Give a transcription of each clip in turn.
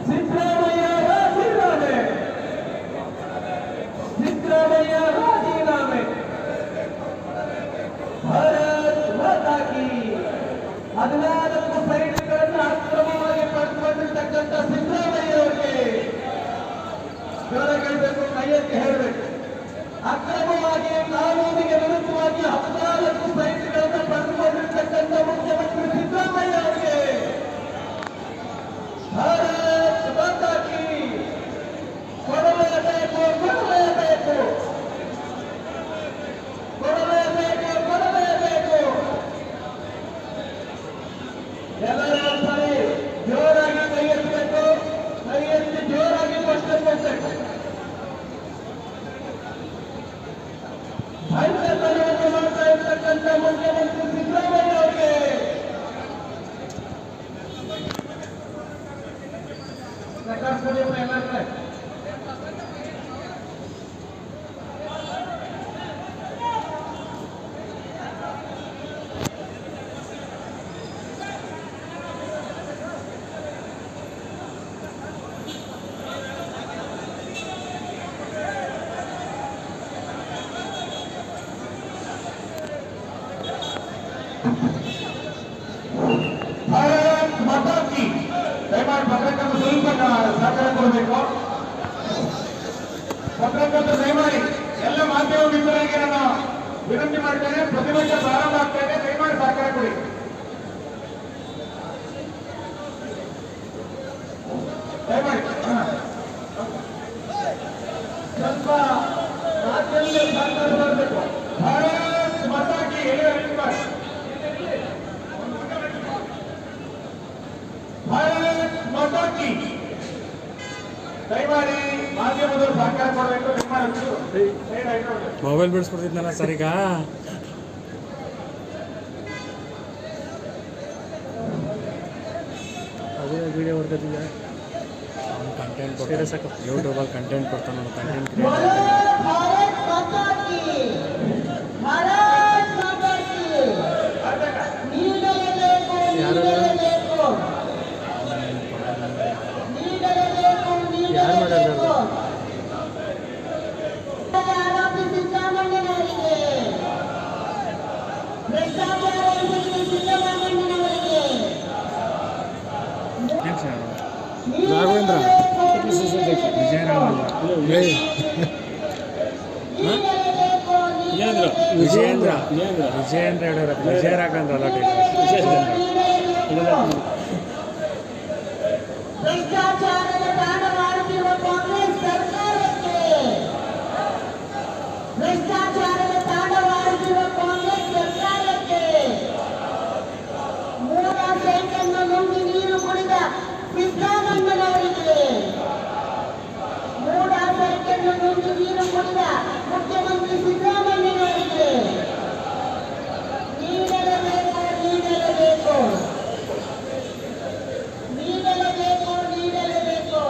ಸಿದ್ದರಾಮಯ್ಯ ರಾಜೀನಾಮೆ, ಸಿದ್ದರಾಮಯ್ಯ ರಾಜೀನಾಮೆ. ಭಾರತ್ ಮಾತಾ ಕಿ. 14 ಸೈಟ್ಗಳನ್ನು ಅಕ್ರಮವಾಗಿ ಪಡೆದುಕೊಂಡಿರ್ತಕ್ಕಂಥ ಸಿದ್ದರಾಮಯ್ಯ ಅವರಿಗೆ ಜೋರಾಗಬೇಕು, ಕೈಯೆತ್ತಿ ಹೇಳಬೇಕು. ಅಕ್ರಮವಾಗಿ ಕಾನೂನಿಗೆ ವಿರುದ್ಧವಾಗಿ 14 ಸೈಟ್ಗಳನ್ನು ಪಡೆದುಕೊಂಡಿರ್ತಕ್ಕಂಥ ಮುಖ್ಯಮಂತ್ರಿ ಸಿದ್ದರಾಮಯ್ಯ ಅವರಿಗೆ ಭಾರತ್ ಮಾತಾ ಕಿ. ಕೊಡಲೇಬೇಕು, ಕೊಡಲೇಬೇಕು, ಕೊಡಲೇಬೇಕು, ಕೊಡಲೇಬೇಕು. ಎಲ್ಲರೂ ಒಂದ್ಸರಿ ಜೋರಾಗಿ ಕೈ ಎತ್ತಬೇಕು, ಕೈ ಎತ್ತಿ ಜೋರಾಗಿ ಕ್ವಶನ್ ಮಾಡಬೇಕು. ಭ್ರಷ್ಟಾಚಾರವನ್ನು ಮಾಡ್ತಾ ಇರ್ತಕ್ಕಂಥ ಮುಖ್ಯಮಂತ್ರಿ ಸಿದ್ದರಾಮಯ್ಯ ಅವರಿಗೆ ಭಾರತ್ ಮಾತಾ ಕಿ. ದಯಮಾಡಿ ಪತ್ರಕರ್ತರು ಸ್ವಲ್ಪ ಸಹಕಾರ ಕೊಡಬೇಕು. ಪತ್ರಕರ್ತರು ದಯಮಾಡಿ ಎಲ್ಲ ಮಾಧ್ಯಮ ಮಿತ್ರರಿಗೆ ನಾನು ವಿನಂತಿ ಮಾಡ್ತೇನೆ, ಪ್ರತಿಪಕ್ಷ ಪ್ರಾರಂಭ ಆಗ್ತಾ ಇದೆ, ದಯಮಾಡಿ ಸಹಕಾರ ಕೊಡಿ. ದಯಮಾಡಿ ಸ್ವಲ್ಪ ಮಾಧ್ಯಮದಲ್ಲಿ ಸಹಕಾರ ಮಾಡಬೇಕು. ಭಾರತ್ ಮಾತಾ ಕಿ. ಭಾರತ್ ಮಾತಾ ಕಿ. ದಯಮಾಡಿ ಮಾಧ್ಯಮದವರು ಸಹಕಾರ ಮಾಡಬೇಕು. ಮೊಬೈಲ್ ಬಿಡಿಸ್ಬಿಡ್ತಿದ್ನಲ್ಲ ಸರ್ ಈಗ. ಅದೇ ವಿಡಿಯೋ ಹೊಡ್ಕೊತಿದ್ದೆ. ಅವ್ನು ಕಂಟೆಂಟ್ ಕೊಡ್ತಾರೆ ಸಾಕು, ಯೂಟ್ಯೂಬಲ್ಲಿ ಕಂಟೆಂಟ್ ಕೊಡ್ತಾನೆ, ಅವ್ನು ಕಂಟೆಂಟ್ ಭಾರತ್ ಮಾತಾ ಕಿ. ಭಾರತ್ ಮಾತಾ ಕಿ. ನೀಡಲೇಬೇಕು, ನೀಡಲೇಬೇಕು, ನೀಡಲೇಬೇಕು, ಯಾರು ಮಾತಾಡ್ತಾರೆ? ಆರೋಪಿ ಸಿದ್ದರಾಮಯ್ಯನವರಿಗೆ, ಭ್ರಷ್ಟಾಚಾರ ಎಸಗಿದ ಸಿದ್ದರಾಮಯ್ಯನವರಿಗೆ ರಾಘವೇಂದ್ರ ವಿಜಯೇಂದ್ರ ಹೇಳೋರ ವಿಜಯ ರಾಘವೇಂದ್ರ ಅಲ್ಲ ಭ್ರಷ್ಟಾಚಾರದ ತಾಂಡವಾಡುತ್ತಿರುವ ಕಾಂಗ್ರೆಸ್ ಸರ್ಕಾರಕ್ಕೆ, ಭ್ರಷ್ಟಾಚಾರದ ತಾಂಡವಾಡುತ್ತಿರುವ ಕಾಂಗ್ರೆಸ್ ಸರ್ಕಾರಕ್ಕೆ, ಮೂಲ ಸೈಟನ್ನು ನುಂಗಿ ನೀರು ಕುಡಿದ ಸಿದ್ದರಾಮಯ್ಯನವರಿಗೆ, ಮೂಲ ಸೈಟನ್ನು ನುಂಗಿ ನೀರು ಕುಡಿದ ಮುಖ್ಯಮಂತ್ರಿ ಸಿದ್ದರಾಮಯ್ಯನವರಿಗೆ ನೀಡಲೇಬೇಕು, ನೀಡಲೇಬೇಕು, ನೀಡಲೇಬೇಕು, ನೀಡಲೇಬೇಕು,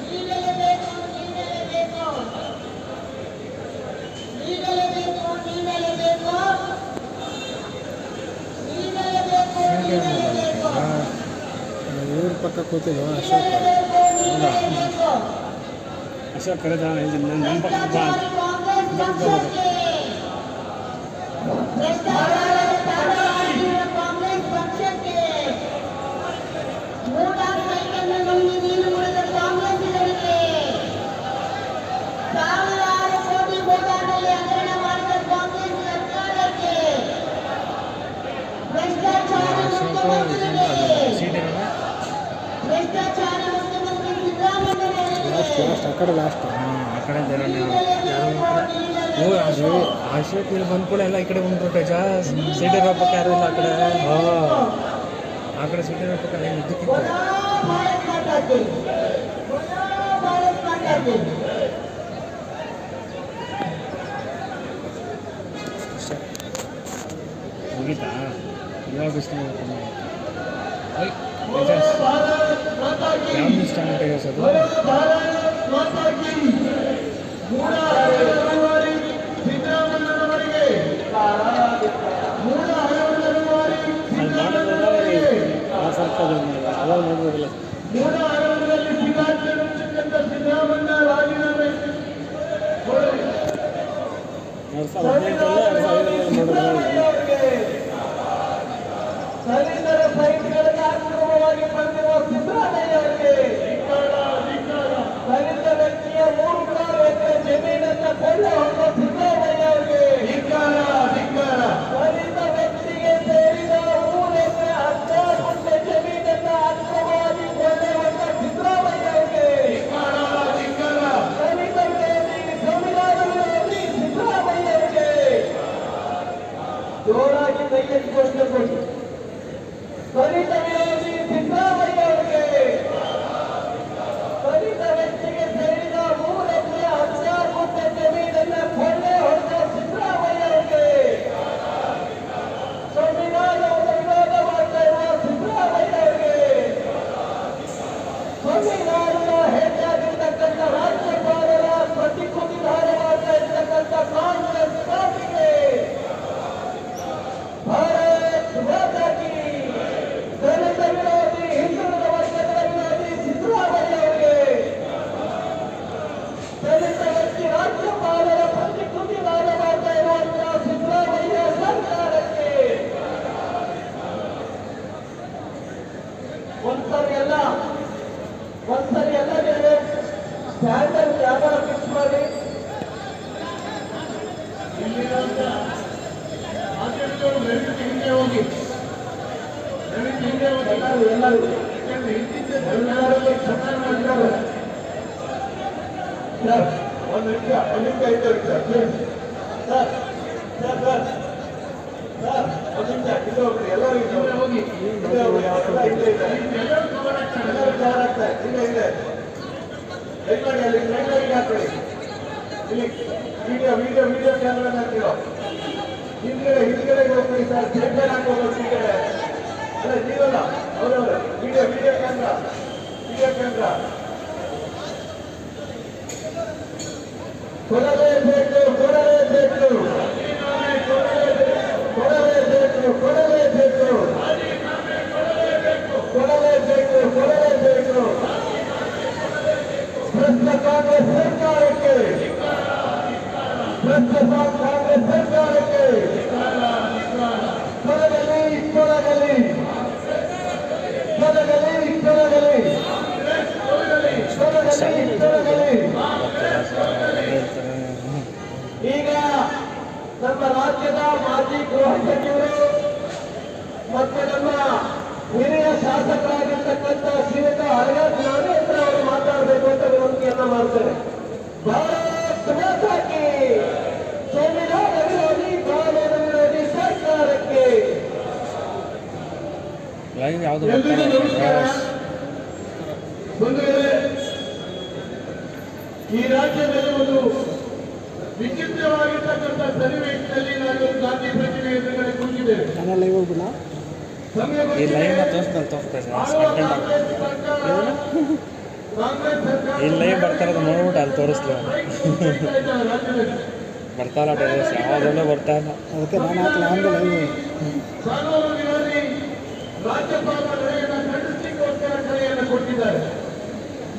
ನೀಡಲೇಬೇಕು, ನೀಡಲೇಬೇಕು, ನೀಡಲೇಬೇಕು, ನೀಡಲೇಬೇಕು, ನೀಡಲೇಬೇಕು, ನೀಡಲೇಬೇಕು, ಇವ್ರ ಪಕ್ಕ ಕೂತಿಲ್ವ ಅಶೋಕ್? ಅಶೋಕ್ ಕರೆದ ನಮ್ಮ ಪಕ್ಕ ಕಾಂಗ್ರೆಸ್ ಪಕ್ಷಕ್ಕೆ, ಭ್ರಷ್ಟಾಚಾರದ ತಾಂಡವಾಡುತ್ತಿರುವ ಕಾಂಗ್ರೆಸ್ ಪಕ್ಷಕ್ಕೆ, ಮೂಲ ಸೈಟನ್ನು ನುಂಗಿ ನೀರು ಕುಡಿದ ಕಾಂಗ್ರೆಸ್ಸಿಗರಿಗೆ, ಸಾವಿರಾರು ಕೋಟಿ ಗೋದಾಮಲ್ಲಿ ಹಗರಣ ಮಾಡಿದ ಕಾಂಗ್ರೆಸ್ ಸರ್ಕಾರಕ್ಕೆ, ಭ್ರಷ್ಟಾಚಾರ ಮುಖ್ಯಮಂತ್ರಿಗೆ, ಭ್ರಷ್ಟಾಚಾರ ಮುಖ್ಯಮಂತ್ರಿ ಸಿದ್ದರಾಮಯ್ಯನವರಿಗೆ ಆ ಕಡೆ ಲಾಸ್ಟ್. ಆ ಕಡೆ ಜನ ಅಶೋಕ್ ಇಲ್ಲಿ ಬಂದ್ಕೊಳ್ಳಿ ಎಲ್ಲ ಈ ಕಡೆ ಬಂದ್ಬಿಟ್ಟೆ. ಸಿಟಿ ರೂಪಕ್ಕೆ ಯಾರು ಇಲ್ಲ ಆ ಕಡೆ. ಆ ಕಡೆ ಸಿಟಿ ರೂಪಕ್ಕೆ ಇದಕ್ಕಿಂತ ಭಾರತ್ ಮಾತಾ ಕಿ. ಭಾರತ್ ಮಾತಾ ಕಿ. ಮುಗೀತಾ ಇವಾಗ ಬಿಸಿಲು ಯಾವ ಇಷ್ಟ ಅಂತ ಸರ್ ಸರ್ಕಾರ ಅವಾಗ ನೋಡ್ಬೋದಿಲ್ಲ. ಮೂಲ ಆರಂಭದಲ್ಲಿ ಸಿದ್ಧಾಂತ ಸಿದ್ದರಾಮಣ್ಣ ರಾಜೀನಾಮೆ 2018 ದಲಿತರ ಸೈಟ್ಗಳಿಗೆ ಅಕ್ರಮವಾಗಿ ಬಂದಿರುವ ಸಿದ್ದರಾಮಯ್ಯ ಅವರಿಗೆ ದಲಿತ ವ್ಯಕ್ತಿಯ 3 ಎಕರೆ ಜಮೀನನ್ನ ಕೊಳ್ಳೆ ಹೊಡೆದ ಸಿದ್ದರಾಮಯ್ಯ ಅವರಿಗೆ ದಲಿತ ವ್ಯಕ್ತಿಗೆ ಸೇರಿದ 3 ಎಕರೆ 16 ಗುಂಟೆ ಜಮೀನನ್ನ ಅಕ್ರಮವಾಗಿ ಕೊಳ್ಳೆ ಹೊಡೆದ ಸಿದ್ದರಾಮಯ್ಯ ಅವರಿಗೆ ದಲಿತ ವಿರೋಧಿ ಸಂವಿಧಾನ ವಿರೋಧಿ ಸಿದ್ದರಾಮಯ್ಯ ಅವರಿಗೆ ಜೋರಾಗಿ ಕೈ ಎತ್ತಿಕೊಂಡು ದಲಿತ ವಿರೋಧಿ ಸಿದ್ದರಾಮಯ್ಯ ಅವರಿಗೆ ದಲಿತ ವ್ಯಕ್ತಿಗೆ ಸೇರಿದ 3 ಎಕರೆ 16 ಗುಂಟೆ ಜಮೀನನ್ನ ಕೊಳ್ಳೆ ಹೊಡೆದ ಸಿದ್ದರಾಮಯ್ಯ ಅವರಿಗೆ ಸಂವಿಧಾನವನ್ನು ವಿರೋಧ ಮಾಡ್ತಾ ಇರುವ ಸಿದ್ದರಾಮಯ್ಯ ಅವರಿಗೆ ಸಂವಿಧಾನದ ಹೆಚ್ಚಾಗಿರ್ತಕ್ಕಂಥ ರಾಜ್ಯಪಾಲರ ಪ್ರತಿಕೃತಿ ಧಾರ ಮಾಡ್ತಾ ಇರ್ತಕ್ಕಂಥ ಕಾಂಗ್ರೆಸ್ ಪಾರ್ಟಿಗೆ ಭಾರತ್ ಮಾತಾ ಕೀ ದಲಿತ ವಿರೋಧಿ ಹಿಂದುಳಿದ ವರ್ಗದ ವಿರೋಧಿ ಸಿದ್ದರಾಮಯ್ಯ ಅವರಿಗೆ ದಲಿತ ವ್ಯಕ್ತಿ ರಾಜ್ಯಪಾಲರ ಪ್ರತಿಕೃತಿ ದಾನ ಮಾಡ್ತಾ ಇರುವಂತಹ ಸಿದ್ದರಾಮಯ್ಯ ಸರ್ಕಾರಕ್ಕೆ ಒಂದ್ಸರಿ ಎಲ್ಲ ನೀವು ಸ್ಟ್ಯಾಂಡರ್ಡ್ ಕ್ಯಾಮರಾ ಫಿಕ್ಸ್ ಮಾಡಿ ಹಿಂದೆ ಹೋಗಿ ಎಲ್ಲರೂ ಚೆನ್ನಾಗಿ ಮಾಡಿದ್ದಾರೆ. ಒಂದು ನಿಮಿಷ ಇದ್ದಾರೆ ಸರ್ ಒಂದು ನಿಮಿಷ ಇದು ಹೋಗ್ರಿ ಎಲ್ಲರೂ ಹಿಂದೆ ಹೋಗಿ ಅವರೆಲ್ಲ ಹಿಂದೆ ಇದ್ದಾರೆ ಎಲ್ಲರೂ ಕವರ್ ಆಗ್ತಾರೆ ಹಿಂದೆ ದಯಮಾಡಿ ಅಲ್ಲಿ ಲೈನ್ಗೆ ಹಾಕೊಳ್ಳಿ ಇಲ್ಲಿ ವಿಡಿಯೋ ಕ್ಯಾಮ್ರಾ ಹಾಕಿರೋ ಹಿಂದ್ಗಡೆ ಹೋಗ್ತೀವಿ ಸರ್ ಸೇಫ್ಟಿ ಹಾಕೋದು ಹಿಂದ್ಗಡೆ ಅಲ್ಲ ನೀವಲ್ಲ ಅವರವರು ವಿಡಿಯೋ ಕ್ಯಾಮ್ರಾ ಕೊಡಲೇಬೇಕು ಭ್ರಷ್ಟ ಕಾಂಗ್ರೆಸ್ ಸರ್ಕಾರಕ್ಕೆ ಈಗ ನಮ್ಮ ರಾಜ್ಯದ ಮಾಜಿ ಗೃಹ ಸಚಿವರು ಮತ್ತು ನಮ್ಮ ಹಿರಿಯ ಶಾಸಕರಾಗಿರ್ತಕ್ಕಂಥ ಶ್ರೀಯುತ ಹರಿಯಾಣ್ ನಾಗೇಂದ್ರ ಅವರು ಮಾತಾಡಬೇಕು ಅಂತ ವಿನಂತಿಯನ್ನ ಮಾಡ್ತಾರೆ. ಭಾರತ್ ಮಾತಾ ಕೀ ಸಂವಿಧಾನ ವಿರೋಧಿ ಕಾನೂನು ವಿರೋಧಿ ಸರ್ಕಾರಕ್ಕೆ ಎಲ್ರಿಗೂ ನಮಸ್ಕಾರ. ಬಂಧುಗಳೇ, ಈ ರಾಜ್ಯದಲ್ಲಿ ಒಂದು ವಿಚಿತ್ರವಾಗಿರ್ತಕ್ಕಂಥ ಸನ್ನಿವೇಶದಲ್ಲಿ ನಾನು ಗಾಂಧಿ ಪ್ರತಿಮೆ ಎದುರುಗಡೆ ಕೂತಿದ್ದೇವೆ. ಈ ಲೈವ್ ಬರ್ತಾರದ ನೋಡ್ಬಿಟ್ಟು ಅಲ್ಲಿ ತೋರಿಸ್ಲಿ ಬರ್ತಾರ ಯಾವಾಗೆಲ್ಲ ಬರ್ತಾ ಇಲ್ಲ ಅದಕ್ಕೆ ನಾನು ಕಾನೂನು ವಿರೋಧಿ ರಾಜ್ಯಪಾಲ ನಡೆಯನ್ನು ಖಂಡಿಸಲಿಕ್ಕೋಸ್ಕರ ಕರೆಯನ್ನು ಕೊಟ್ಟಿದ್ದಾರೆ.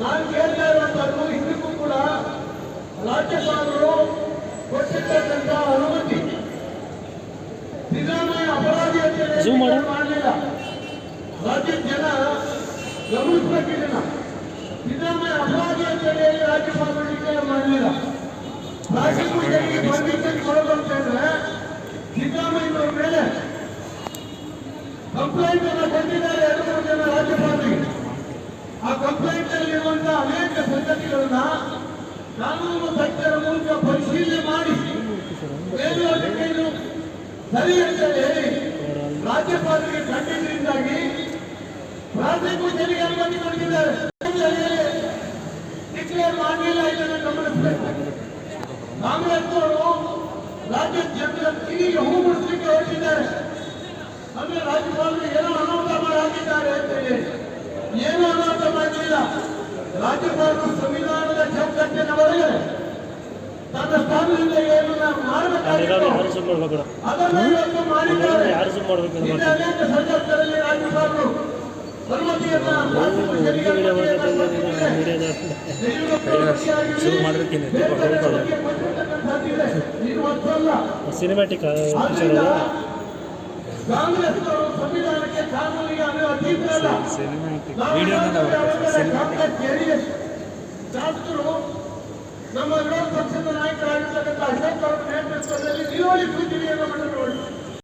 ನಾನು ಕೇಳ್ತಾ ಇರುವಂತದ್ದು ಇದಕ್ಕೂ ಕೂಡ ರಾಜ್ಯಪಾಲರು ಕೊಟ್ಟಿರ್ತಕ್ಕಂಥ ಅನುಮತಿ ಸಿದ್ದರಾಮಯ್ಯ ಅಪರಾಧಿ ಅಂತ ಮಾಡಲಿಲ್ಲ. ರಾಜ್ಯದ ಜನ ಗಮನಿಸಬೇಕಿಲ್ಲ. ಸಿದ್ದರಾಮಯ್ಯ ಅಪರಾಧಿ ಅಂತ ಹೇಳಿ ರಾಜ್ಯಪಾಲರು ಡಿಕ್ಲೇರ್ ಮಾಡಲಿಲ್ಲ. ಪ್ರಾಸಿಕ್ಯೂಷನ್ಗೆ ಪರ್ಮಿಷನ್ ಕೊಡೋದು ಅಂತ ಹೇಳಿದ್ರೆ ಸಿದ್ದರಾಮಯ್ಯನವರ ಮೇಲೆ ಕಂಪ್ಲೇಂಟ್ ಅನ್ನು ಕೊಟ್ಟಿದ್ದಾರೆ 2-3 ಜನ ರಾಜ್ಯಪಾಲರಿಗೆ. ಆ ಕಂಪ್ಲೇಂಟ್ ಅಲ್ಲಿ ಇರುವಂತಹ ಅನೇಕ ಸಂಗತಿಗಳನ್ನ ಕಾನೂನು ತಜ್ಞರ ಮೂಲಕ ಪರಿಶೀಲನೆ ಮಾಡಿ ಮೇಲ್ವರ್ಗಕ್ಕೇನು ಸರಿ ಅಂತ ಹೇಳಿ ರಾಜ್ಯಪಾಲರಿಗೆ ಖಂಡಿತರಿಂದಾಗಿ ಪ್ರಾಸಿಕ್ಯೂಷನ್ಗೆ ಅನುಮತಿ ಕೊಟ್ಟಿದ್ದಾರೆ. ಡಿಕ್ಲೇರ್ ಮಾಡಲಿಲ್ಲ, ಇದನ್ನು ಗಮನಿಸಬೇಕು. ಕಾಂಗ್ರೆಸ್ನವರು ರಾಜ್ಯದ ಜನರ ಕಿವಿಗೆ ಹೂ ಮುಡಿಸಲಿಕ್ಕೆ ಹೊರಟಿದ್ದಾರೆ. ಅಂದ್ರೆ ರಾಜ್ಯಪಾಲರು ಏನೋ ಅನಾಹುತ ಮಾಡಿ ಹಾಕಿದ್ದಾರೆ ಅಂತ ಹೇಳಿ ಏನೂ ಅನಾಹುತ ಮಾಡಲಿಲ್ಲ. ರಾಜ್ಯಪಾಲರು ಸಂವಿಧಾನದ ಚೌಕಟ್ಟಿನ ಒಳಗೆ ತನ್ನ ಸ್ಥಾನದಿಂದ ಏನು ಮಾಡಬೇಕಾಗಿತ್ತು ಅದನ್ನು ಇವತ್ತು ಮಾಡಿದ್ದಾರೆ. ಅನೇಕ ಸಂದರ್ಭದಲ್ಲಿ ರಾಜ್ಯಪಾಲರು ಅನುಮತಿಯನ್ನ ರಾಷ್ಟ್ರಪತಿಯವರಿಗೆ ಅನುಮತಿಯನ್ನ ಕೊಟ್ಟಿದೆ. ಶುರು ಮಾಡಿರ್ತೀನಿ ಇದು ಅರ್ಥವಲ್ಲ. ಸಿನಿಮ್ಯಾಟಿಕ್ ಪಿಕ್ಚರ್ ಅದು. ಕಾಂಗ್ರೆಸ್ನವರು ಸಂವಿಧಾನಕ್ಕೆ ಕಾನೂನಿಗೆ ಅತೀತರಲ್ಲ. ಸಿನಿಮ್ಯಾಟಿಕ್ ನಾವು ವಿಡಿಯೋನೆಲ್ಲ ಬರುತ್ತೆ ಸಿನಿಮ್ಯಾಟಿಕ್. ಜೆಡಿಎಸ್ ಶಾಸಕರು ನಮ್ಮ ವಿರೋಧ ಪಕ್ಷದ ನಾಯಕರಾಗಿರ್ತಕ್ಕಂಥ ಅಶೋಕ್ ಅವರ ನೇತೃತ್ವದಲ್ಲಿ ನಿಲುವಳಿ ಸೂಚನೆಯನ್ನು ಮಾಡಿದರು.